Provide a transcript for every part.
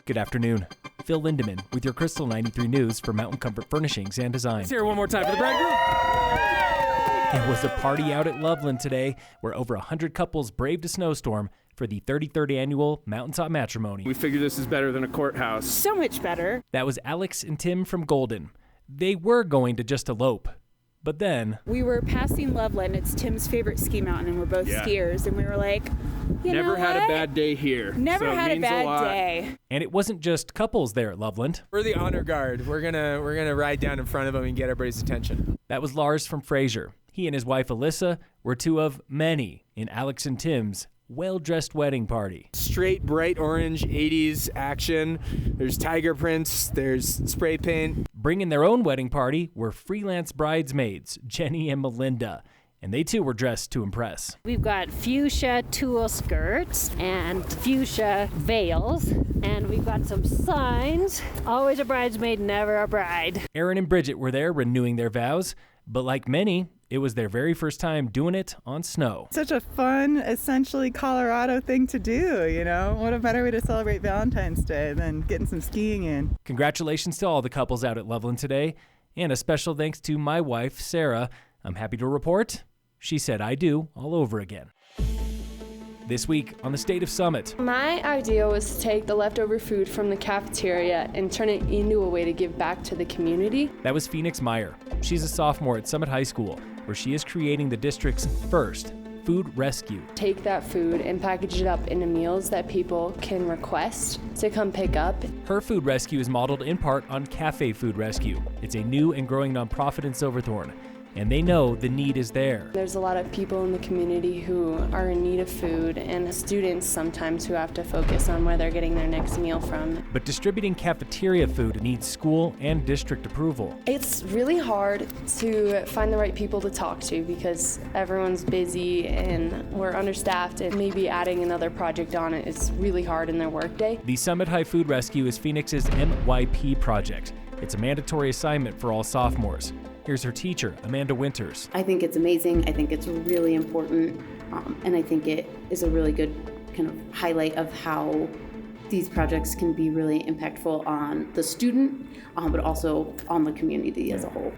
Good afternoon. Phil Lindeman with your Krystal 93 News for Mountain Comfort Furnishings and Design. Let's hear it one more time for the bridegroom. It was a party out at Loveland today where over 100 couples braved a snowstorm for the 33rd annual Mountaintop Matrimony. We figured this is better than a courthouse. So much better. That was Alex and Tim from Golden. They were going to just elope, but then We were passing Loveland. It's Tim's favorite ski mountain, and we're both skiers. And we were like, Never had a bad day here. Never so it had a means bad lot. day. And it wasn't just couples there at Loveland. We're the honor guard. We're gonna ride down in front of them and get everybody's attention. That was Lars from Fraser. He and his wife Alyssa were two of many in Alex and Tim's well-dressed wedding party. Straight bright orange 80s action. There's tiger prints. There's spray paint. Bringing their own wedding party were freelance bridesmaids, Jenny and Melinda. And they too were dressed to impress. We've got fuchsia tulle skirts and fuchsia veils, and we've got some signs. Always a bridesmaid, never a bride. Aaron and Bridget were there renewing their vows, but like many, it was their very first time doing it on snow. Such a fun, essentially Colorado thing to do, you know? What a better way to celebrate Valentine's Day than getting some skiing in. Congratulations to all the couples out at Loveland today, and a special thanks to my wife, Sarah. I'm happy to report she said I do all over again. This week on the State of Summit. My idea was to take the leftover food from the cafeteria and turn it into a way to give back to the community. That was Phoenix Meyer. She's a sophomore at Summit High School, where she is creating the district's first food rescue. Take that food and package it up into meals that people can request to come pick up. Her food rescue is modeled in part on Cafe Food Rescue. It's a new and growing nonprofit in Silverthorne, and they know the need is there. There's a lot of people in the community who are in need of food, and students sometimes who have to focus on where they're getting their next meal from. But distributing cafeteria food needs school and district approval. It's really hard to find the right people to talk to because everyone's busy and we're understaffed, and maybe adding another project on it is really hard in their workday. The Summit High Food Rescue is Phoenix's MYP project. It's a mandatory assignment for all sophomores. Here's her teacher, Amanda Winters. I think it's amazing. I think it's really important. And I think it is a really good kind of highlight of how these projects can be really impactful on the student, but also on the community as a whole.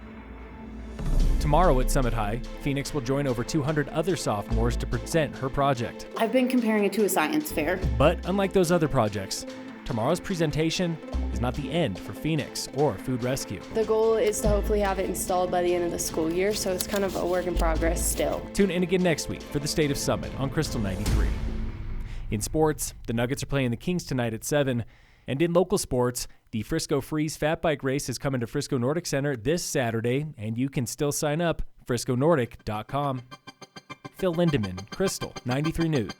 Tomorrow at Summit High, Phoenix will join over 200 other sophomores to present her project. I've been comparing it to a science fair. But unlike those other projects, tomorrow's presentation is not the end for Phoenix or Food Rescue. The goal is to hopefully have it installed by the end of the school year, so it's kind of a work in progress still. Tune in again next week for the State of Summit on Krystal 93. In sports, the Nuggets are playing the Kings tonight at 7. And in local sports, the Frisco Freeze Fat Bike Race is coming to Frisco Nordic Center this Saturday, and you can still sign up, frisconordic.com. Phil Lindeman, Krystal 93 News.